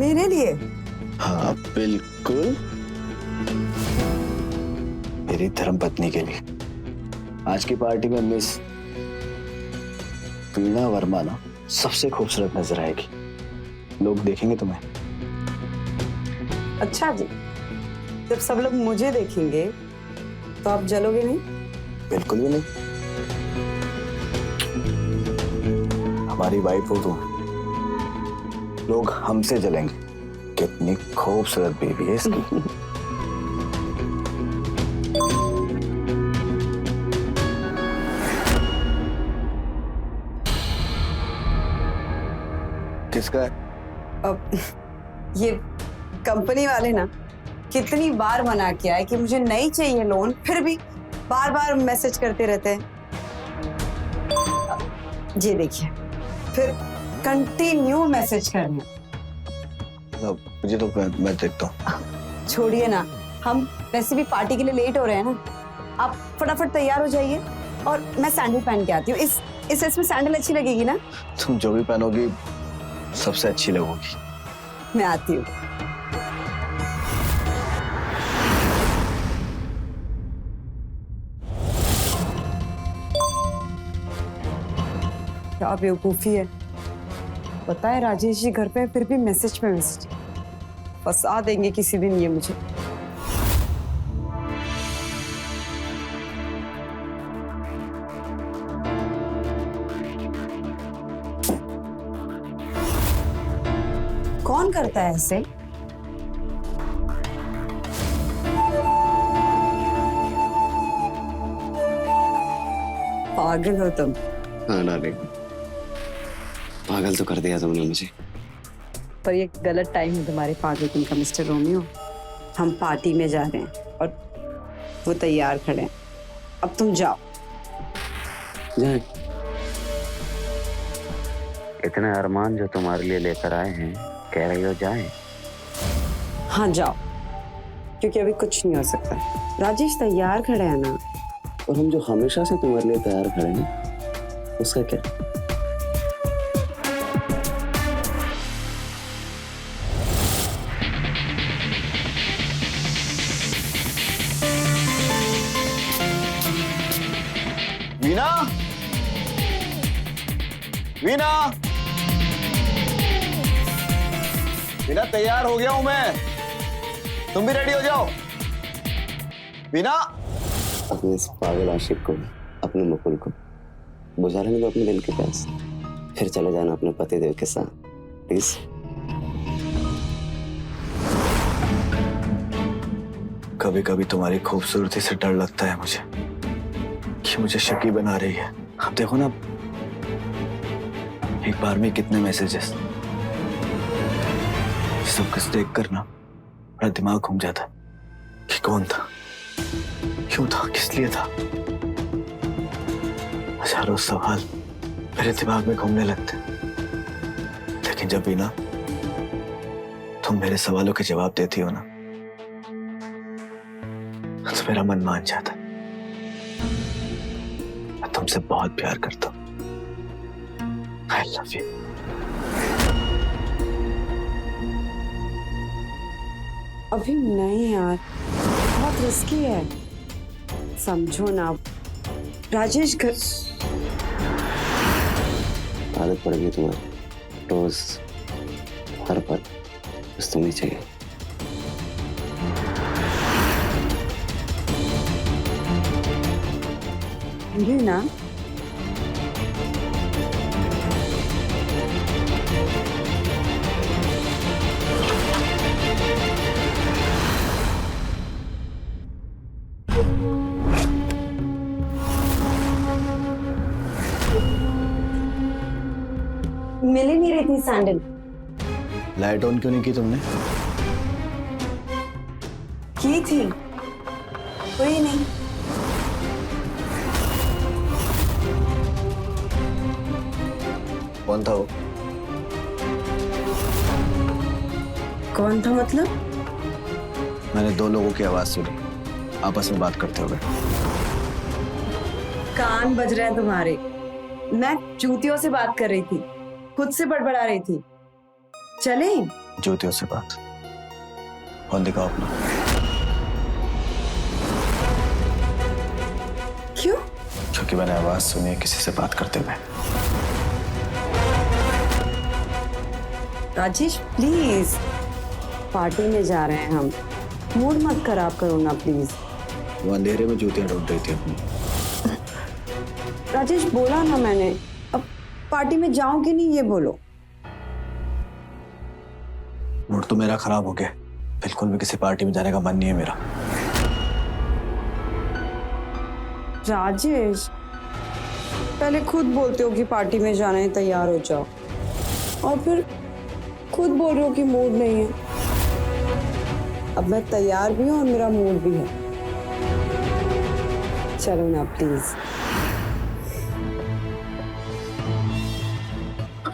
मेरे लिए? हाँ बिल्कुल, मेरी धर्मपत्नी के लिए। आज की पार्टी में मिस वीणा वर्मा ना सबसे खूबसूरत नजर आएगी। लोग देखेंगे तुम्हें। अच्छा जी, जब सब लोग मुझे देखेंगे तो आप जलोगे नहीं? बिल्कुल भी नहीं। हमारी वाइफ हो तुम, लोग हमसे जलेंगे। कितनी खूबसूरत बेबी है इसकी। किसका है? अब ये कंपनी वाले ना कितनी बार मना किया है कि मुझे नहीं चाहिए लोन, फिर भी बार बार मैसेज करते रहते हैं। ये देखिए, फिर कंटिन्यू मैसेज कर रहे हैं। मुझे तो मैं देखता हूँ। छोड़िए ना, हम वैसे भी पार्टी के लिए लेट हो रहे हैं ना। आप फटाफट तैयार हो जाइए और मैं सैंडल पहन के आती हूँ। इस ड्रेस में सैंडल अच्छी लगेगी ना? तुम जो भी पहनोगी सबसे अच्छी लगोगी। मैं आती हूँ। क्या बेवकूफी है। पता है राजेश जी घर पे, फिर भी मैसेज पे मैसेज। फंसा देंगे किसी दिन ये मुझे। कौन करता है ऐसे? पागल हो तुम। हाँ डार्लिंग, पागल तो कर दिया तुमने मुझे। पर ये गलत टाइम है तुम्हारे पागलपन का मिस्टर रोमियो। हम पार्टी में जा रहे हैं और वो तैयार खड़े हैं। अब तुम जाओ। जाए। इतने अरमान जो तुम्हारे लिए लेकर आए हैं, कह रही हो जाए? हाँ जाओ, क्योंकि अभी कुछ नहीं हो सकता। राजेश तैयार खड़े हैं ना। और हम जो हमेशा से तुम्हारे लिए तैयार खड़े हैं, उसका क्या? वीणा, वीणा, वीणा तैयार हो गया हूं मैं, तुम भी रेडी हो जाओ। वीणा, अपने इस पागल आशिक को, अपने मुकुल को बुझा लेने दो अपने दिल के प्यास। फिर चले जाना अपने पति देव के साथ, प्लीज। कभी कभी तुम्हारी खूबसूरती से डर लगता है मुझे कि मुझे शकी बना रही है। अब देखो ना, एक बार में कितने मैसेजेस। सब कुछ देख कर ना मेरा दिमाग घूम जाता कि कौन था, क्यों था, किस लिए था। हजारों सवाल मेरे दिमाग में घूमने लगते। लेकिन जब भी ना तुम मेरे सवालों के जवाब देती हो ना, तो मेरा मन मान जाता। मैं तुमसे बहुत प्यार करता हूँ। I love you. अभी नहीं यार, बहुत रिस्की है। समझो ना, राजेश घर। आदत पड़ गई तुम्हें, रोज हर पल बस तुम्हें चाहिए। ना मिल ही नहीं रही थी सैंडल। लाइट ऑन क्यों नहीं की तुमने? की थी, कोई नहीं। कौन था वो? कौन था मतलब? मैंने दो लोगों की आवाज सुनी, आपस में बात करते हुए। कान बज रहे हैं तुम्हारे। मैं चूतियों से बात कर रही थी, खुद से बड़बड़ा रही थी। चले? ज्योतियों से बात। फोन दिखाओ अपना। क्यों? क्योंकि मैंने आवाज सुनी है किसी से बात करते हुए। राजेश प्लीज, पार्टी में जा रहे हैं हम, मूड मत खराब करो ना प्लीज। वो अंधेरे में ज्योतियां ढूंढ रही थी अपनी। राजेश बोला ना मैंने, अब पार्टी में जाऊं कि नहीं ये बोलो। मूड तो मेरा खराब हो गया, बिल्कुल भी किसी पार्टी में जाने का मन नहीं है मेरा। राजेश, पहले खुद बोलते हो कि पार्टी में जाना है, तैयार हो जाओ, और फिर खुद बोल रहे हो कि मूड नहीं है। अब मैं तैयार भी हूं और मेरा मूड भी है। चलो ना प्लीज।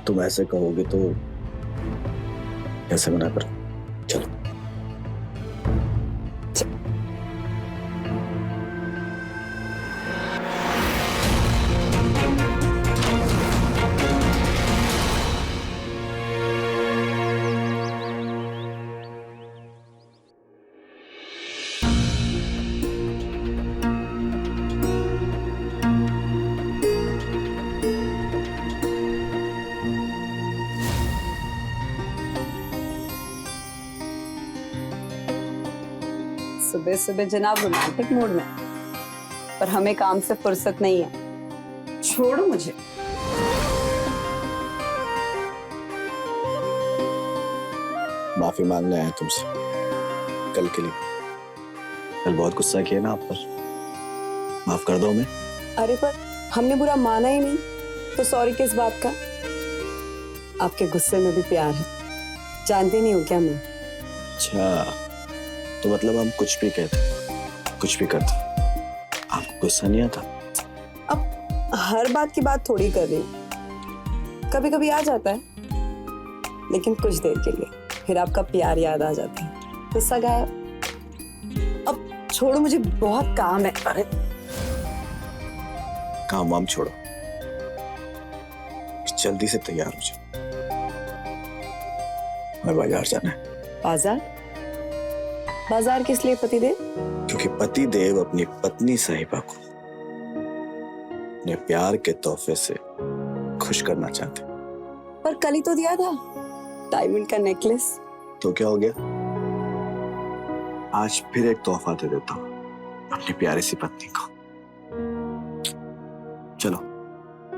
तुम ऐसे कहोगे तो कैसे मना करूं? चलो। सुबह सुबह जनाब रोमांटिक मूड में, पर हमें काम से फुर्सत नहीं है। छोड़ो मुझे। माफी मांगने आया तुमसे कल के लिए। कल बहुत गुस्सा किया ना आप पर, माफ कर दो हमें। अरे पर हमने बुरा माना ही नहीं, तो सॉरी किस बात का? आपके गुस्से में भी प्यार है, जानते नहीं हो क्या मैं? अच्छा, तो मतलब हम कुछ भी कहते, कुछ भी करते, आपको गुस्सा नहीं आता? अब हर बात की बात थोड़ी कर रही हूँ, कभी कभी आ जाता है, लेकिन कुछ देर के लिए, फिर आपका प्यार याद आ जाता है, गुस्सा गायब। अब छोड़ो, मुझे बहुत काम है। अरे काम वाम छोड़ो, जल्दी से तैयार हो जाओ, मैं बाजार जाना है। बाजार? बाजार किस लिए पतिदेव? क्योंकि पतिदेव अपनी पत्नी साहिबा को अपने प्यार के तोहफे से खुश करना चाहते। पर कल ही तो दिया था डायमंड का नेकलेस। तो क्या हो गया? आज फिर एक तोहफा दे देता हूँ अपनी प्यारी सी पत्नी को। चलो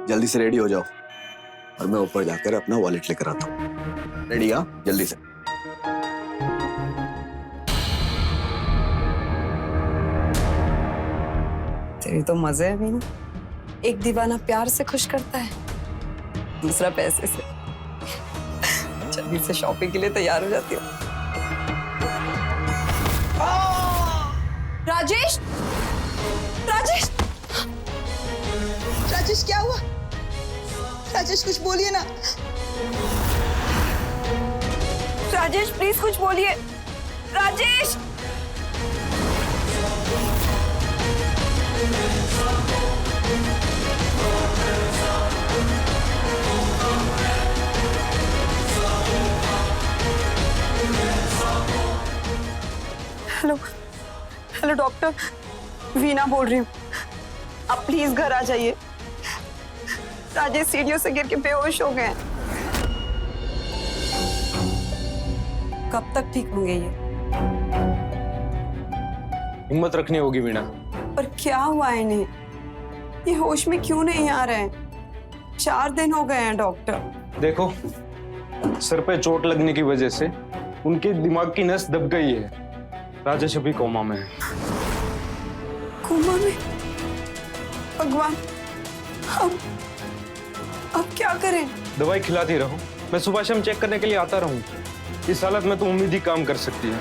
जल्दी से रेडी हो जाओ, और मैं ऊपर जाकर अपना वॉलेट लेकर आता हूँ। रेडी? हाँ, जल्दी से। तेरी तो मजे है भी ना, एक दीवाना प्यार से खुश करता है, दूसरा पैसे से। जल्दी से शॉपिंग के लिए तैयार हो जाती हूँ। राजेश, राजेश, राजेश क्या हुआ? राजेश कुछ बोलिए ना। राजेश प्लीज कुछ बोलिए। Rajesh, hello hello doctor, Veena बोल रही हूँ, आप प्लीज घर आ जाइए। राजेश सीढ़ियों से गिर के बेहोश हो गए हैं। कब तक ठीक होंगे ये? हिम्मत रखनी होगी वीणा। पर क्या हुआ इन्हें? ये होश में क्यों नहीं आ रहे हैं? 4 दिन हो गए हैं डॉक्टर। देखो, सर पे चोट लगने की वजह से उनके दिमाग की नस दब गई है। राजेश अभी कोमा में है। कोमा में? भगवान, अब क्या करें? दवाई खिलाती रहो, मैं सुबह शाम चेक करने के लिए आता रहूं। इस हालत में तो उम्मीद ही काम कर सकती है।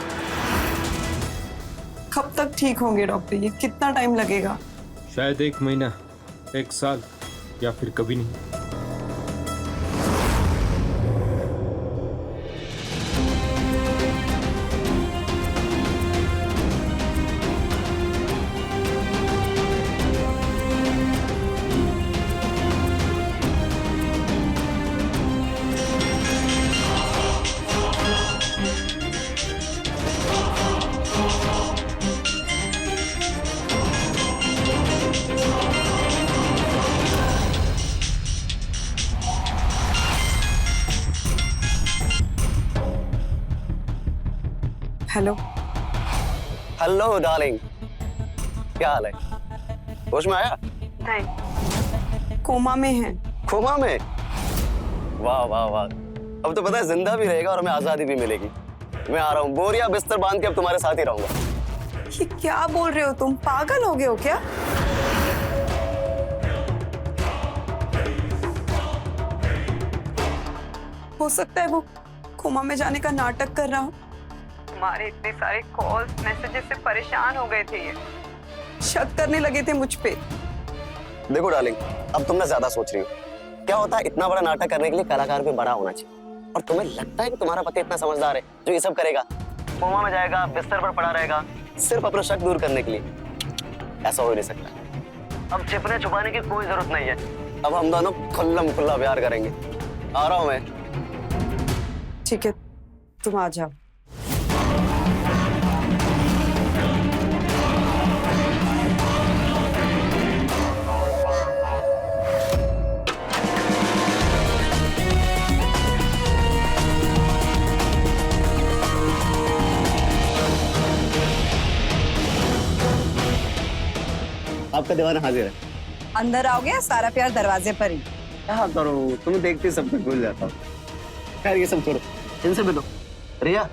कब तक ठीक होंगे डॉक्टर? ये कितना टाइम लगेगा? शायद 1 महीना, 1 साल, या फिर कभी नहीं। हेलो। हेलो डार्लिंग, क्या हाल है? होश में आया? नहीं, कोमा में है। कोमा में? वाह वाह वाह, अब तो पता है जिंदा भी रहेगा और हमें आजादी भी मिलेगी। मैं आ रहा हूँ, बोरिया बिस्तर बांध के अब तुम्हारे साथ ही रहूंगा। ये क्या बोल रहे हो तुम? पागल हो गए हो क्या? हो सकता है वो कोमा में जाने का नाटक कर रहा हो। हमारे इतने सारे कॉल्स मैसेजेस से परेशान हो गए थे, ये शक करने लगे थे मुझ पे। देखो डार्लिंग, अब तुम ना ज्यादा सोच रही हो। क्या होता है, इतना बड़ा नाटक करने के लिए कलाकार भी बड़ा होना चाहिए। और तुम्हें लगता है कि तुम्हारा पति इतना समझदार है जो ये सब करेगा? कोमा में जाएगा, बिस्तर पर पड़ा रहेगा, सिर्फ अपना शक दूर करने के लिए? ऐसा हो ही नहीं सकता। अब छिपने छुपाने की कोई जरूरत नहीं है। अब हम दोनों खुल्लम खुल्ला प्यार करेंगे। आ रहा हूं मैं। ठीक है, तुम आ जाओ। आपका दीवाना हाजिर है। अंदर आओगे? सारा प्यार दरवाजे पर ही। क्या करो, तुम्हें देखते सब कुछ भूल जाता हूँ। खैर ये सब छोड़ो, इनसे मिलो। रिया,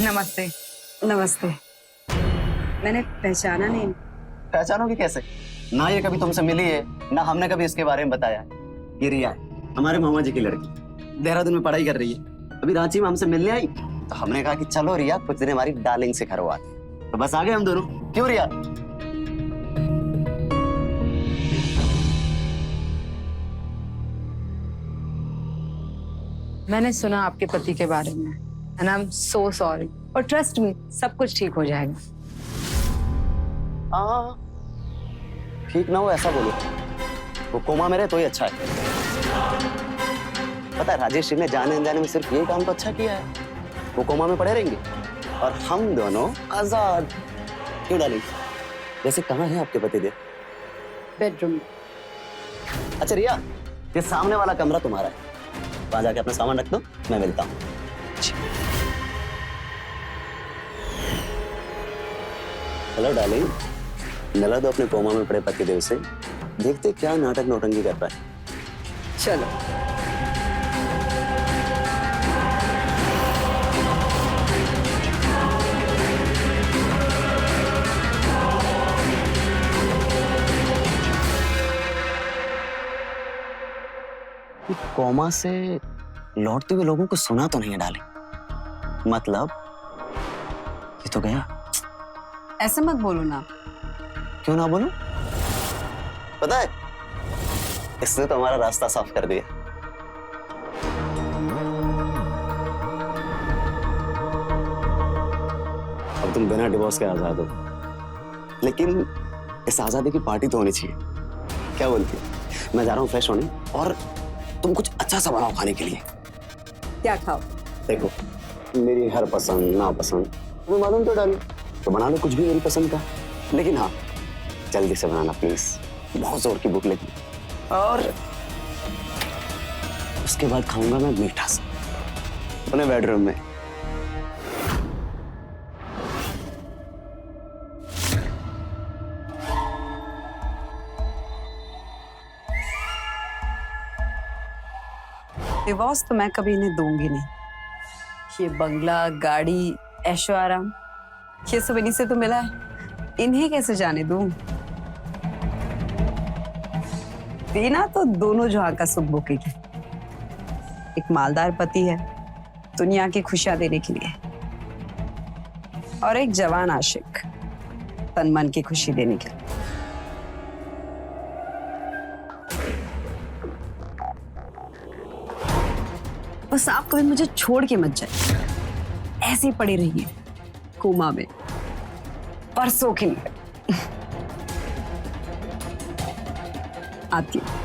नमस्ते। नमस्ते। मैंने पहचाना नहीं। पहचानोगे कैसे? ना ये कभी तुमसे मिली है, ना हमने कभी इसके बारे में बताया है। ये रिया है, हमारे मामा जी की लड़की, देहरादून में पढ़ाई कर रही है। अभी रांची में हमसे मिलने आई, तो हमने कहा कि चलो रिया कुछ दिन हमारी डार्लिंग से घर आते। तो बस आ गए हम दोनों। क्यों रिया? मैंने सुना आपके पति के बारे में, and I am so sorry. और ट्रस्ट मी, सब कुछ ठीक हो जाएगा। हाँ, ठीक ना हो ऐसा बोलो। वो कोमा में रहे तो ही अच्छा है। पता है राजेश जी ने जाने अनजाने में सिर्फ ये काम तो अच्छा किया है। वो कोमा में पड़े रहेंगे और हम दोनों आजाद। क्यों डाली? वैसे कहाँ है आपके पति देव? बेडरूम। अच्छा रिया, ये सामने वाला कमरा तुम्हारा है, वहां जाके अपना सामान रख दो, मैं मिलता हूँ। हेलो डार्लिंग, मिला दो अपने कोमा में पड़े पति देव से, देखते क्या नाटक नौटंकी कर रहा है। चलो। कोमा से लौटते हुए लोगों को सुना तो नहीं है डाले? मतलब ये तो गया। ऐसे मत बोलो ना। क्यों ना बोलूं? पता है, इसने तो हमारा रास्ता साफ कर दिया। अब तुम बिना डिवोर्स के आजाद हो, लेकिन इस आजादी की पार्टी तो होनी चाहिए। क्या बोलती है? मैं जा रहा हूँ फ्रेश होने, और तुम कुछ अच्छा सा बनाओ खाने के लिए। क्या खाओ? देखो, मेरी हर पसंद नापसंद तुम्हें मालूम तो डाली, तो बना लो कुछ भी मेरी पसंद का। लेकिन हाँ, जल्दी से बनाना प्लीज, बहुत जोर की भूख लगी। और उसके बाद खाऊंगा मैं मीठा सा अपने बेडरूम में। डिवोर्स तो मैं कभी इन्हें दूंगी नहीं। ये बंगला, गाड़ी, ऐशो आराम, ये सब इन्हीं से तो मिला है, इन्हें कैसे जाने दूं? देना तो दोनों जहां का सुख भोगेगी। एक मालदार पति है दुनिया की खुशियां देने के लिए, और एक जवान आशिक तन मन की खुशी देने के लिए। बस आप कभी मुझे छोड़ के मत जाइए, ऐसे ही पड़ी रहिए कोमा में परसों के लिए। आती हूँ।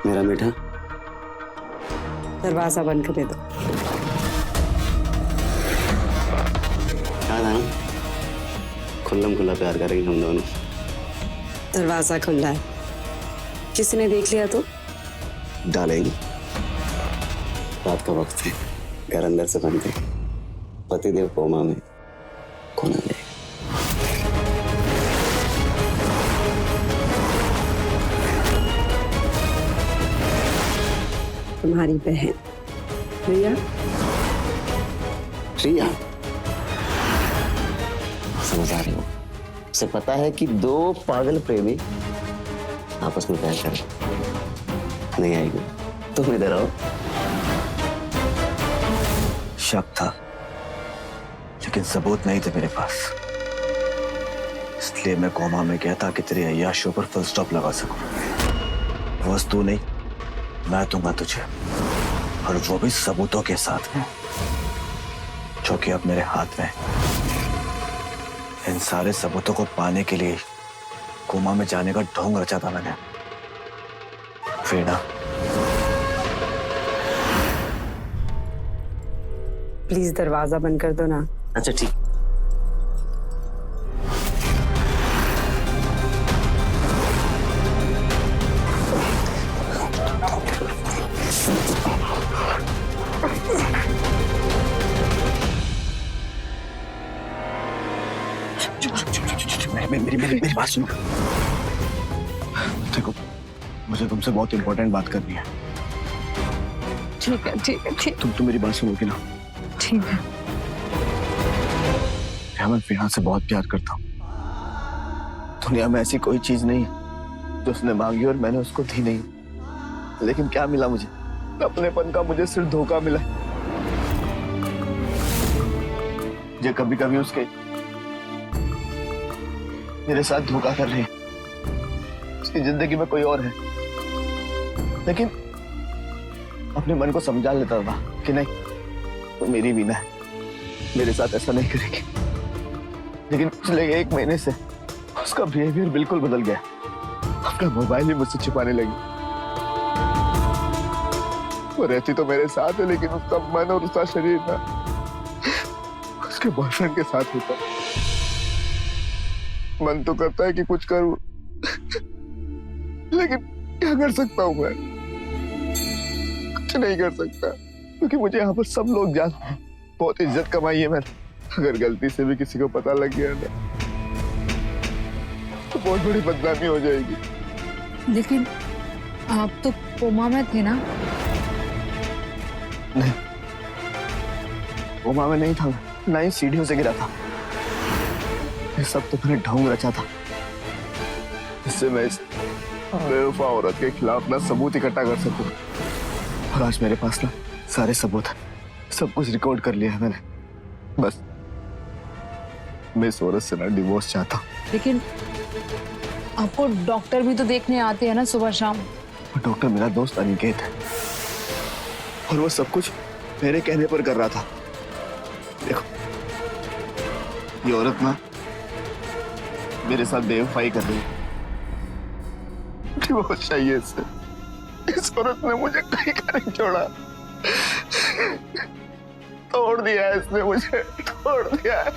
मेरा मीठा, दरवाजा बंद कर दे दो। क्या था ना, खुल्लम खुल्ला प्यार करेंगे हम दोनों। दरवाजा खुला है, किसी ने देख लिया तो? डालेंगे। रात का वक्त है, घर अंदर से बंद है, पतिदेव कोमा में, कौन आ जाएगा? तुम्हारी बहन रिया। रिया, समझ आ रही हो? उसे पता है कि दो पागल प्रेमी आपस में प्यार कर नहीं आएगी। तुम इधर आओ। शक था, लेकिन सबूत नहीं थे मेरे पास, इसलिए मैं कोमा में गया था कि तेरी अय्याशियों पर फुल स्टॉप लगा सकूं। वस्तु नहीं, मैं दूंगा तुझे, और वो भी सबूतों के साथ में, जो कि अब मेरे हाथ में। इन सारे सबूतों को पाने के लिए कोमा में जाने का ढोंग रचा था मैंने। वीणा, प्लीज दरवाजा बंद कर दो ना। अच्छा ठीक। मेरी बात सुनो। देखो, मुझे तुमसे बहुत इंपॉर्टेंट बात करनी है। ठीक है ठीक है ठीक तुम मेरी बात सुनोगे ना? ठीक है। मैं वीणा से बहुत प्यार करता हूँ। दुनिया में ऐसी कोई चीज नहीं जो उसने मांगी और मैंने उसको दी नहीं। लेकिन क्या मिला मुझे? अपनेपन का मुझे सिर्फ धोखा मिला। जो कभी कभी उसके मेरे साथ धोखा कर रही है, उसकी जिंदगी में कोई और है। लेकिन अपने मन को समझा लेता था कि नहीं, तो मेरी वीणा है, मेरे साथ ऐसा नहीं करेगी। लेकिन पिछले 1 महीने से उसका बिहेवियर बिल्कुल बदल गया। अपना मोबाइल ही मुझसे छिपाने लगी। वो रहती तो मेरे साथ है, लेकिन उसका मन और उसका शरीर ना उसके बॉयफ्रेंड के साथ होता। मन तो करता है कि कुछ करूं, लेकिन क्या कर सकता हूं मैं? कुछ नहीं कर सकता, क्योंकि मुझे यहाँ पर सब लोग जानते हैं। बहुत इज्जत कमाई है मैंने। अगर गलती से भी किसी को पता लग गया ना, तो बहुत बड़ी बदनामी हो जाएगी। लेकिन आप तो कोमा में थे ना? नहीं, कोमा में नहीं था, ना ही सीढ़ियों से गिरा था। ये सब तो मैंने ढोंग रचा था, इससे मैं इस बेवफा औरत के खिलाफ ना सबूत इकट्ठा कर सकूं। और आज मेरे पास ना सारे सबूत हैं, सब कुछ रिकॉर्ड कर लिया है मैंने। बस मैं इस औरत से ना डिवोर्स चाहता हूं। लेकिन आपको डॉक्टर भी तो देखने आते हैं ना सुबह शाम। और डॉक्टर मेरा दोस्त अनिकेत है, और वो सब कुछ मेरे कहने पर कर रहा था। देखो, ये औरत ना मेरे साथ बेवफाई कर रही है। डिवोर्स चाहिए इससे। इस औरत ने मुझे कहीं का नहीं छोड़ा। तोड़ दिया है इसने मुझे, तोड़ दिया है।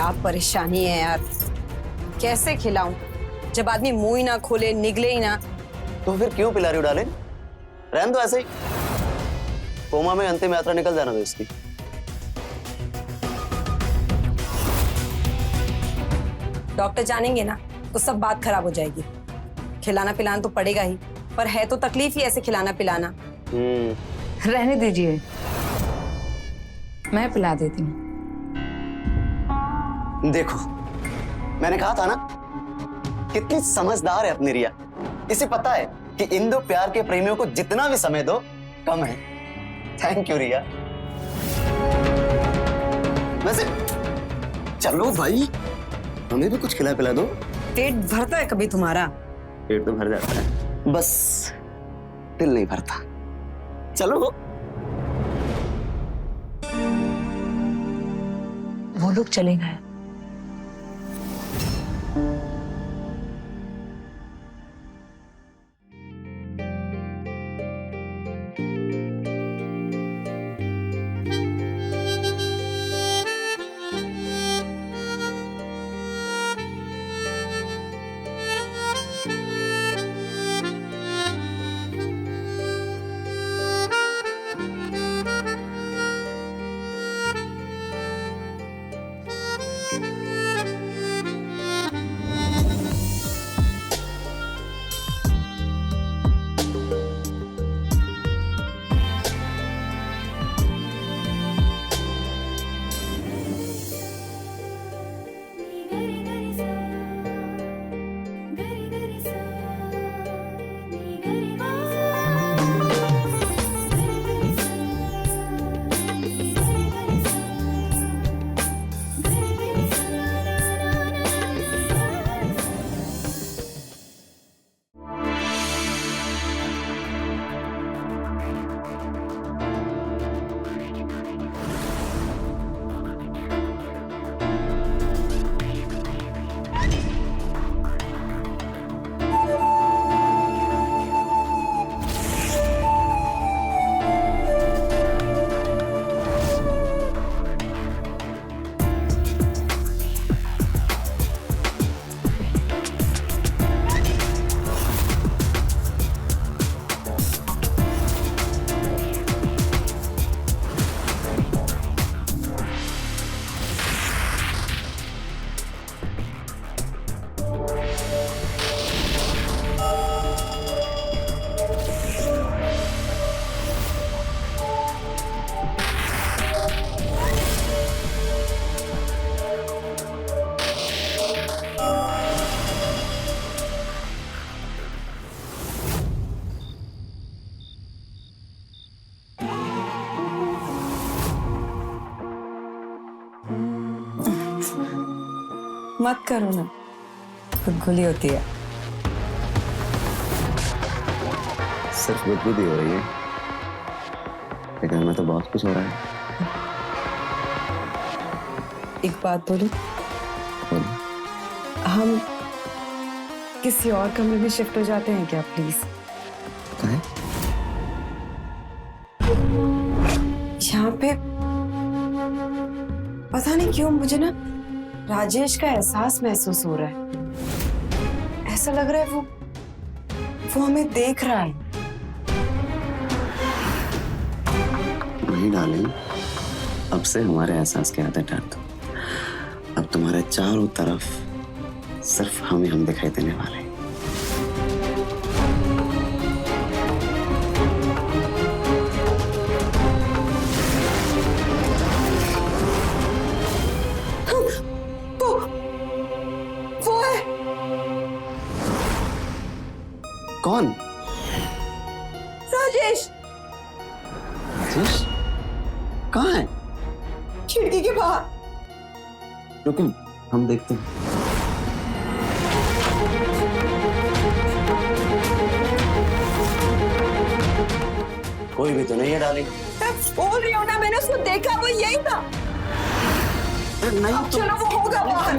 क्या परेशानी है यार, कैसे खिलाऊं जब आदमी मुंह ही ना खोले, निगले ही ना। तो फिर क्यों पिला रही हो डार्लिंग? रहने दो ऐसे ही, कोमा में अंतिम यात्रा निकल जाना दो इसकी। डॉक्टर जानेंगे ना तो सब बात खराब हो जाएगी। खिलाना पिलाना तो पड़ेगा ही, पर है तो तकलीफ ही ऐसे खिलाना पिलाना। रहने दीजिए, मैं पिला देती हूँ। देखो, मैंने कहा था ना, कितनी समझदार है अपनी रिया। इसे पता है कि इन दो प्यार के प्रेमियों को जितना भी समय दो कम है। थैंक यू रिया। वैसे चलो भाई, हमें भी कुछ खिला पिला दो। पेट भरता है कभी तुम्हारा? पेट तो भर जाता है, बस दिल नहीं भरता। चलो। वो लोग चले गए। मत करो ना, गुदगुली होती है। सिर्फ गुदगुदी हो रही है, लेकिन हमें तो बहुत कुछ हो रहा है। एक बात बोलूं? बोलो। हम किसी और कमरे में शिफ्ट हो जाते हैं क्या प्लीज? काहे? यहाँ पे पता नहीं क्यों मुझे ना राजेश का एहसास महसूस हो रहा है। ऐसा लग रहा है वो हमें देख रहा है। नहीं डालें, अब से हमारे एहसास के आदत डाल दो। अब तुम्हारे चारों तरफ सिर्फ हम दिखाई देने वाले हैं। वो है। कौन? राजेश। राजेश कहाँ है? खिड़की के बाहर। रुको, हम देखते हैं। कोई भी तो नहीं है डाली। मैं बोल रही हूँ ना, मैंने उसको देखा, वो यही था। नहीं अब चलो, वो होगा बाहर।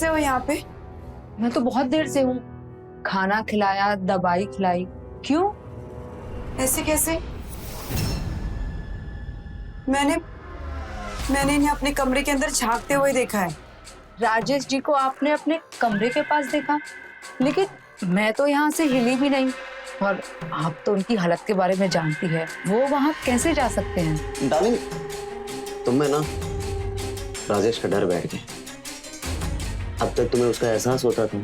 हो यहाँ पे? मैं तो बहुत देर से हूँ। खाना खिलाया, दवाई खिलाई। क्यों? ऐसे कैसे? मैंने इन्हें अपने कमरे के अंदर झांकते हुए देखा है। राजेश जी को आपने अपने कमरे के पास देखा, लेकिन मैं तो यहाँ से हिली भी नहीं। और आप तो उनकी हालत के बारे में जानती है, वो वहाँ कैसे जा सकते हैं? डार्लिंग, तुम में ना राजेश का डर बैठ गया। अब तक तुम्हें उसका एहसास होता था,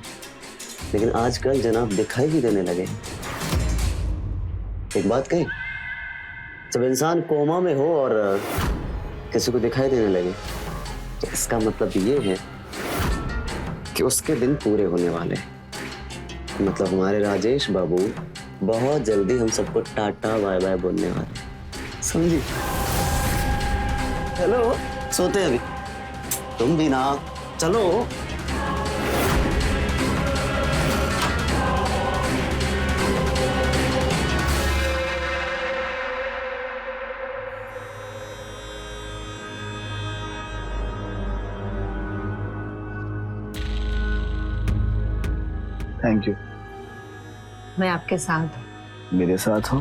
लेकिन आजकल जनाब दिखाई भी देने लगे। एक बात कही, जब इंसान कोमा में हो और किसी को दिखाई देने लगे, तो इसका मतलब ये है कि उसके दिन पूरे होने वाले हैं। मतलब हमारे राजेश बाबू बहुत जल्दी हम सबको टाटा बाय बाय बोलने वाले, समझी? चलो सोते हैं अभी, तुम भी ना, चलो। Thank you. मैं आपके साथ हूँ। मेरे साथ हो,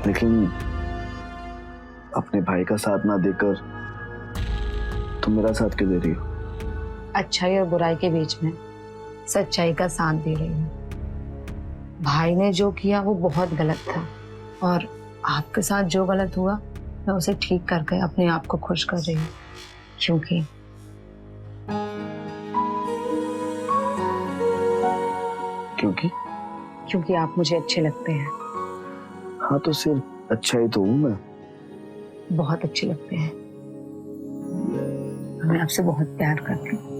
लेकिन अपने भाई का साथ ना देकर तुम मेरा साथ क्यों दे रही हो? अच्छाई और बुराई के बीच में सच्चाई का साथ दे रही हूँ। भाई ने जो किया वो बहुत गलत था, और आपके साथ जो गलत हुआ मैं उसे ठीक करके अपने आप को खुश कर रही हूँ। क्योंकि आप मुझे अच्छे लगते हैं। हाँ, तो सिर्फ अच्छा ही तो हूँ मैं। बहुत अच्छे लगते हैं। मैं आपसे बहुत प्यार करती हूँ।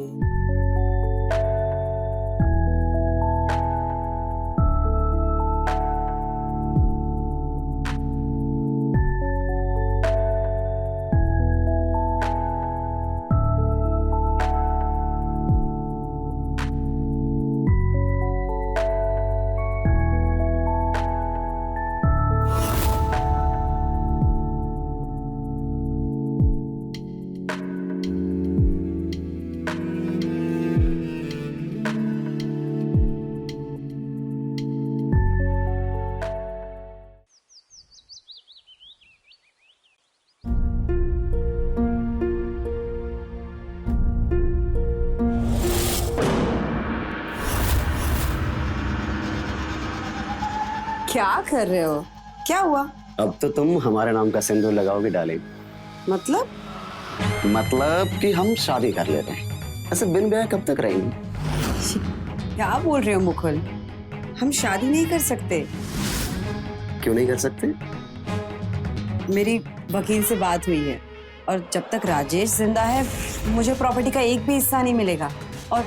क्या कर रहे हो? क्या हुआ? अब तो तुम हमारे नाम का सिंदूर लगाओगे डार्लिंग। मतलब? मतलब कि हम शादी कर लेते हैं। ऐसे बिन ब्याह कब तक रहेंगे? क्या बोल रहे हो मुकुल? हम शादी नहीं कर सकते। क्यों नहीं कर सकते? मेरी वकील से बात हुई है, और जब तक राजेश जिंदा है मुझे प्रॉपर्टी का एक भी हिस्सा नहीं मिलेगा। और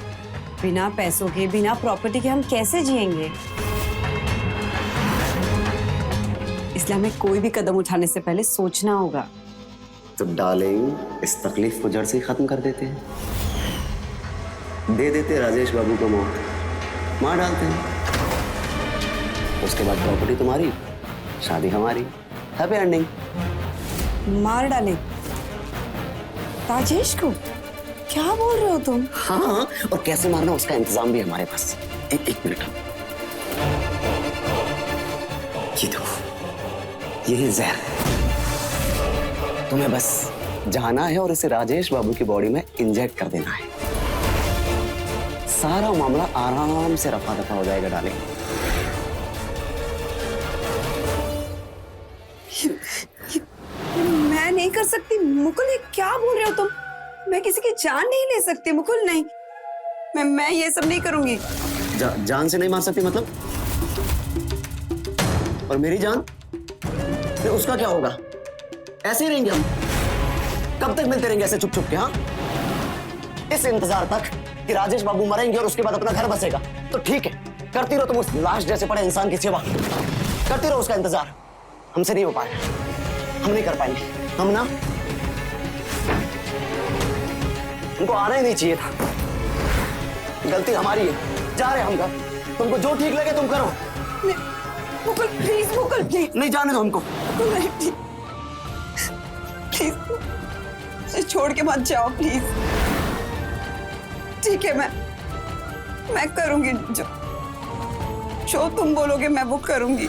बिना पैसों के, बिना प्रॉपर्टी के हम कैसे जिएंगे? इसलिए हमें कोई भी कदम उठाने से पहले सोचना होगा। तो डार्लिंग, इस तकलीफ को जड़ से ही खत्म कर देते हैं। दे देते राजेश बाबू को मौत, मार डालते हैं। उसके बाद प्रॉपर्टी तुम्हारी, शादी हमारी, हैप्पी एंडिंग। मार डाले राजेश को? क्या बोल रहे हो तुम? हाँ, और कैसे मारना उसका इंतजाम भी हमारे पास। एक मिनट, ये दो, यही जहर। तुम्हें बस जाना है और इसे राजेश बाबू की बॉडी में इंजेक्ट कर देना है। सारा मामला आराम से रफा दफा हो जाएगा डार्लिंग। मैं नहीं कर सकती मुकुल, ये क्या बोल रहे हो तुम? मैं किसी की जान नहीं ले सकती मुकुल, नहीं। मैं ये सब नहीं करूंगी। जान से नहीं मार सकती मतलब? और मेरी जान, फिर उसका क्या होगा? ऐसे ही रहेंगे हम? कब तक मिलते रहेंगे ऐसे छुप छुप के? हाँ, इस इंतजार तक कि राजेश बाबू मरेंगे और उसके बाद अपना घर बसेगा, तो ठीक है, करती रहो तुम उस लाश जैसे पड़े इंसान की सेवा, करती रहो उसका इंतजार। हमसे नहीं हो पाएगा, हम नहीं कर पाएंगे। हम ना, उनको आना ही नहीं चाहिए था। गलती हमारी है, जा रहे हम घर। तुमको जो ठीक लगे तुम करो। Mukul please, Mukul please. नहीं जाने दो हमको। नहीं, प्लीज छोड़ के मत जाओ प्लीज। ठीक है, मैं करूंगी जो तुम बोलोगे मैं वो करूंगी।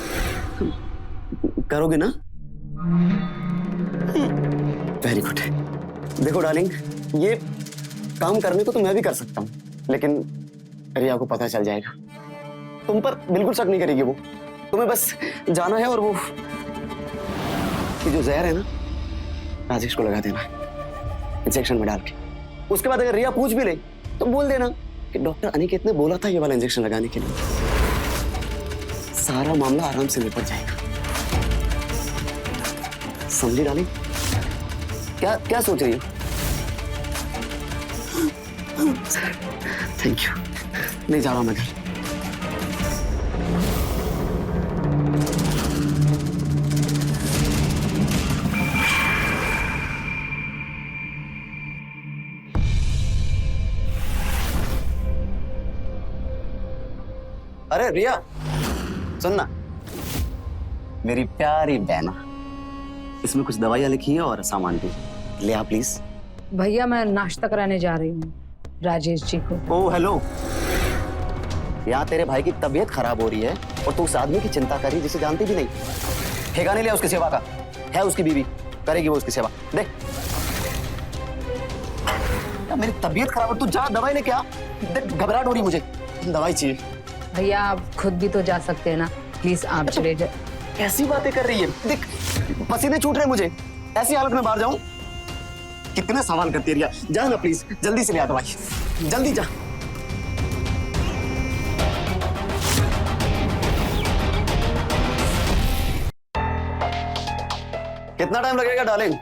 करोगे ना? Very good. देखो डार्लिंग, ये काम करने को तो मैं भी कर सकता हूँ, लेकिन रिया को पता चल जाएगा। तुम पर बिल्कुल शक नहीं करेगी वो। तुम्हें बस जाना है और वो जो जहर है ना, राजेश को लगा देना इंजेक्शन में डाल के। उसके बाद अगर रिया पूछ भी ले तो बोल देना कि डॉक्टर अनिकेत ने बोला था ये वाला इंजेक्शन लगाने के लिए। सारा मामला आराम से निपट जाएगा। समझी डाली? क्या क्या सोच रही हो? Thank you. नहीं जा रहा हूं मैं घर। अरे रिया, सुनना, मेरी प्यारी बहना, इसमें कुछ दवाइयां लिखी है और सामान भी, ले आ प्लीज। भैया मैं नाश्ता कराने जा रही हूँ राजेश जी को। ओह हेलो, यहाँ तेरे भाई की तबीयत खराब हो रही है और तू उस आदमी की चिंता कर रही जिसे जानती भी नहीं। ठेका नहीं लिया उसकी सेवा का, है उसकी बीवी, करेगी वो उसकी सेवा। देख मेरी तबीयत खराब है, तू जा दवाई लेके आ। देख घबराहट हो रही मुझे, दवाई चाहिए। भैया आप खुद भी तो जा सकते हैं ना, प्लीज आप चले जाए। कैसी बातें कर रही है? देख पसीने छूट रहे मुझे, ऐसी हालत में बाहर जाऊं? कितने सवाल करती है रिया। जा ना प्लीज, जल्दी से ले आ दवाई, जल्दी जा। कितना टाइम लगेगा डार्लिंग?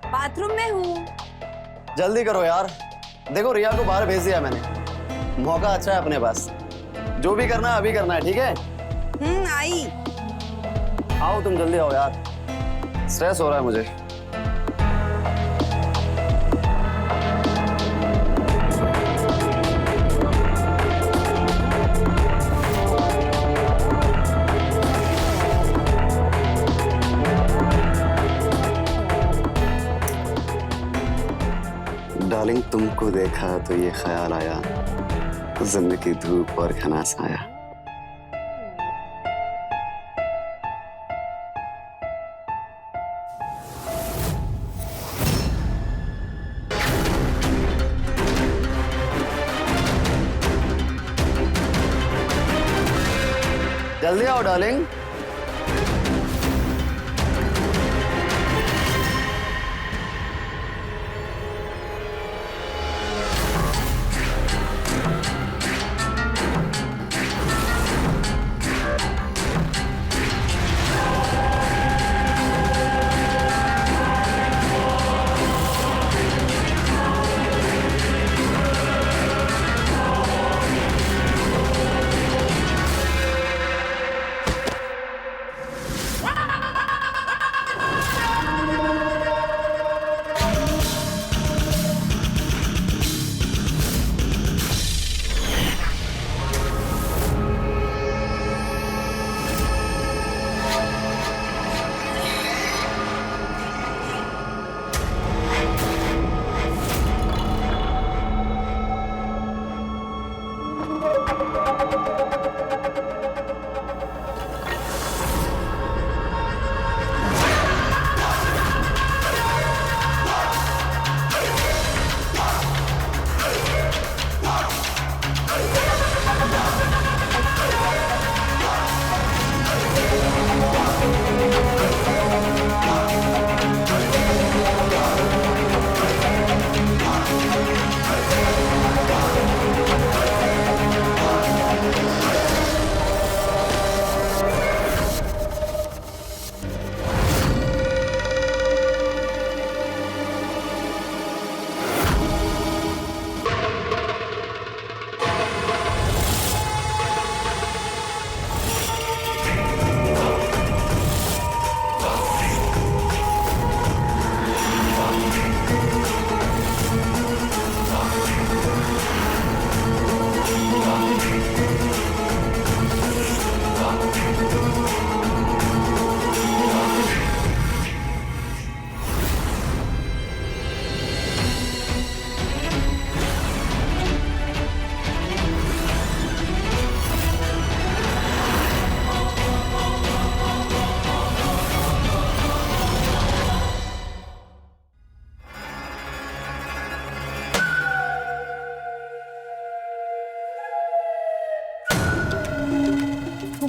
बाथरूम में हूँ। जल्दी करो यार। देखो रिया को बाहर भेज दिया मैंने, मौका अच्छा है अपने पास। जो भी करना है अभी करना है, ठीक है? आई। आओ तुम जल्दी आओ यार, स्ट्रेस हो रहा है मुझे। डार्लिंग तुमको देखा तो ये ख्याल आया, जिंदगी धूप और घना साया। जल्दी आओ डार्लिंग।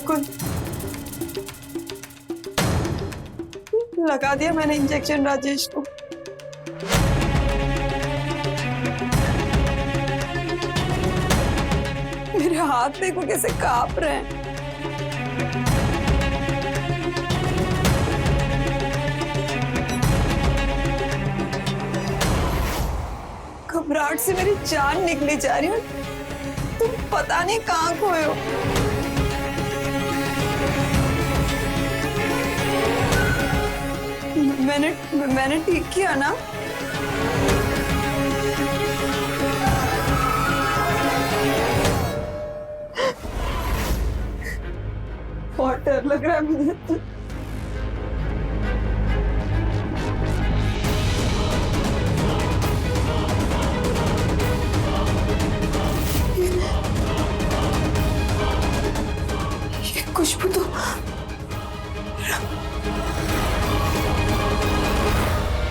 बिल्कुल। लगा दिया मैंने इंजेक्शन राजेश को। मेरे हाथ देखो कैसे कांप रहे हैं। घबराहट से मेरी जान निकली जा रही है। तुम पता नहीं कहाँ खोए हो। मैंने ठीक किया ना? बहुत डर लग रहा है मुझे तो। ये खुशबू तो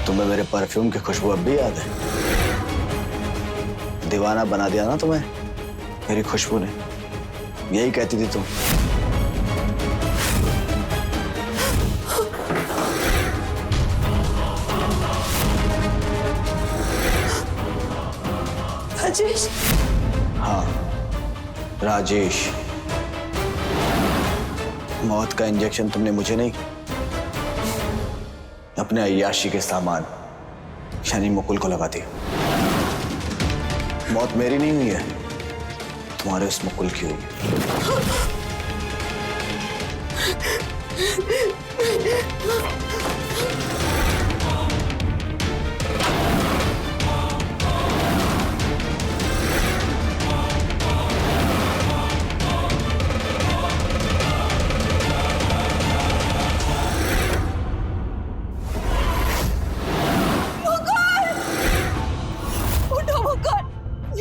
तुम्हें मेरे परफ्यूम की खुशबू अब भी याद है? दीवाना बना दिया ना तुम्हें मेरी खुशबू ने। यही कहती थी तुम। राजेश। हाँ राजेश। मौत का इंजेक्शन तुमने मुझे नहीं, अपने अय्याशी के सामान यानी मुकुल को लगा दिया। मौत मेरी नहीं हुई है, तुम्हारे उस मुकुल की हुई।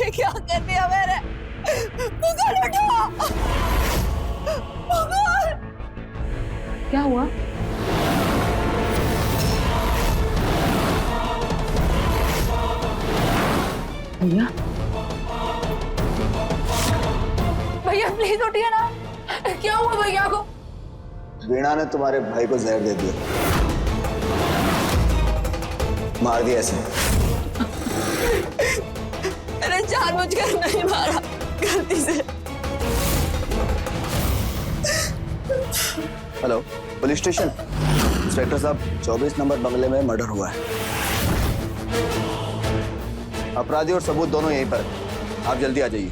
क्या कर दिया मैंने? मुकुल उठो! मुकुल! क्या हुआ? भैया भैया प्लीज उठिए ना। क्या हुआ भैया को? वीणा ने तुम्हारे भाई को जहर दे दिया, मार दिया ऐसे। मैंने जानबूझकर नहीं मारा, गलती से। Hello police station. इंस्पेक्टर साहब 24 नंबर बंगले में मर्डर हुआ है। अपराधी और सबूत दोनों यहीं पर, आप जल्दी आ जाइए।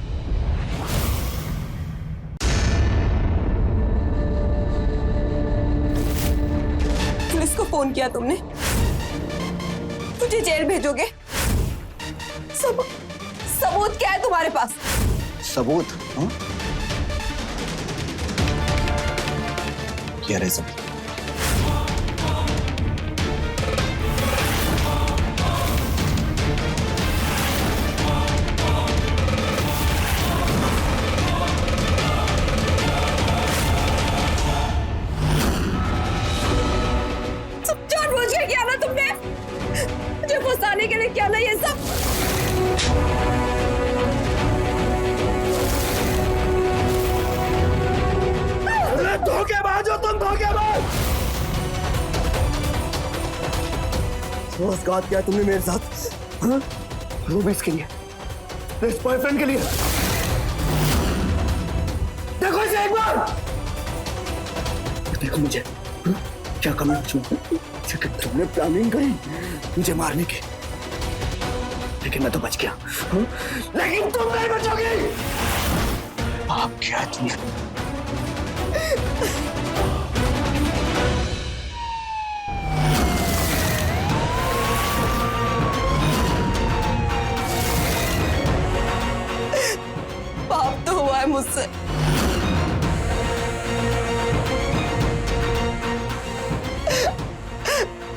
पुलिस को फोन किया तुमने? तुझे जेल भेजोगे? सबूत क्या है तुम्हारे पास? सबूत? हाँ? क्या रहे सबूत? सब जानबूझ के किया ना तुमने? मुझे फंसाने के लिए किया ना ये सब? धोखेबाज हो तुम, धोखेबाज! विश्वासघात किया तुमने मेरे साथ, हाँ? वो भी इसके लिए, इस बॉयफ्रेंड के लिए। देखो इसे एक बार, देखो मुझे, हाँ? क्या कमी है? तुमने प्लानिंग करी मुझे मारने की, लेकिन मैं तो बच गया, हाँ? लेकिन तुम नहीं बचोगी। आप क्या तुमने? पाप तो हुआ है मुझसे।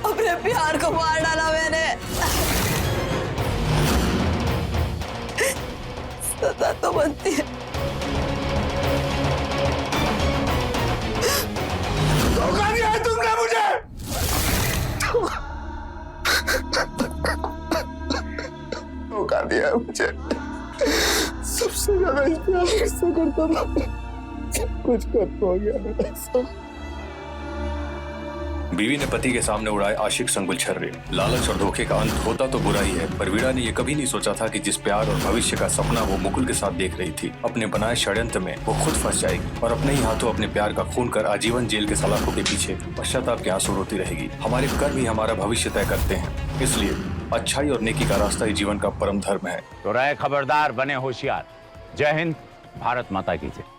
अपने प्यार को मार डाला मैंने। सजा तो बनती है। धोखा दिया है तुमने मुझे। धोखा दिया है मुझे। सबसे ज्यादा प्यार किससे करता था? कुछ कर हो गया। बीवी ने पति के सामने उड़ाए आशिक संग गुलछर्रे। लालच और धोखे का अंत होता तो बुरा ही है, पर वीणा ने यह कभी नहीं सोचा था कि जिस प्यार और भविष्य का सपना वो मुकुल के साथ देख रही थी, अपने बनाए षड्यंत्र में वो खुद फंस जाएगी और अपने ही हाथों अपने प्यार का खून कर आजीवन जेल के सलाखों के पीछे पश्चाताप के आंसू रोती रहेगी। हमारे कर्म ही हमारा भविष्य तय करते हैं, इसलिए अच्छाई और नेकी का रास्ता ही जीवन का परम धर्म है। तो रहे खबरदार, बने होशियार। जय हिंद, भारत माता की जय।